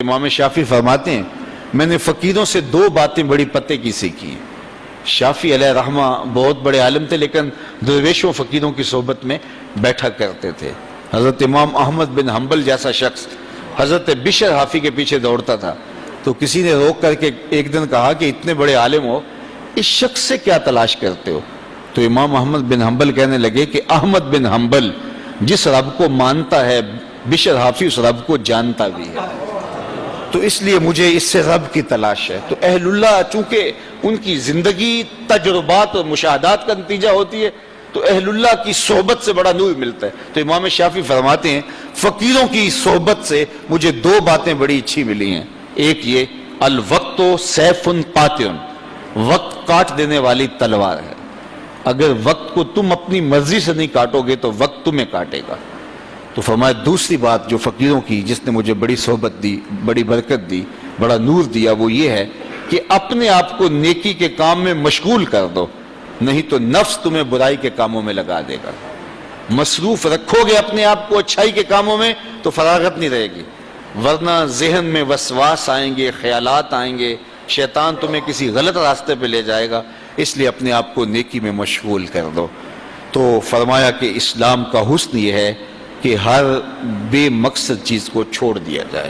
امام شافعی فرماتے ہیں میں نے فقیروں سے دو باتیں بڑی پتے کی سیکھی ہیں۔ شافعی علیہ رحمہ بہت بڑے عالم تھے، لیکن درویشوں فقیروں کی صحبت میں بیٹھا کرتے تھے۔ حضرت امام احمد بن حنبل جیسا شخص حضرت بشر حافی کے پیچھے دوڑتا تھا، تو کسی نے روک کر کے ایک دن کہا کہ اتنے بڑے عالم ہو، اس شخص سے کیا تلاش کرتے ہو؟ تو امام احمد بن حنبل کہنے لگے کہ احمد بن حنبل جس رب کو مانتا ہے، بشر حافی اس رب کو جانتا بھی ہے، تو اس لیے مجھے اس سے رب کی تلاش ہے۔ تو اہل اللہ چونکہ ان کی زندگی تجربات اور مشاہدات کا نتیجہ ہوتی ہے، تو اہل اللہ کی صحبت سے بڑا نور ملتا ہے۔ تو امام شافعی فرماتے ہیں فقیروں کی صحبت سے مجھے دو باتیں بڑی اچھی ملی ہیں۔ ایک یہ الوقت سیف قاطع، وقت کاٹ دینے والی تلوار ہے، اگر وقت کو تم اپنی مرضی سے نہیں کاٹو گے تو وقت تمہیں کاٹے گا۔ تو فرمایا دوسری بات جو فقیروں کی جس نے مجھے بڑی صحبت دی، بڑی برکت دی، بڑا نور دیا، وہ یہ ہے کہ اپنے آپ کو نیکی کے کام میں مشغول کر دو، نہیں تو نفس تمہیں برائی کے کاموں میں لگا دے گا۔ مصروف رکھو گے اپنے آپ کو اچھائی کے کاموں میں تو فراغت نہیں رہے گی، ورنہ ذہن میں وسواس آئیں گے، خیالات آئیں گے، شیطان تمہیں کسی غلط راستے پہ لے جائے گا۔ اس لیے اپنے آپ کو نیکی میں مشغول کر دو۔ تو فرمایا کہ اسلام کا حسن یہ ہے کہ ہر بے مقصد چیز کو چھوڑ دیا جائے۔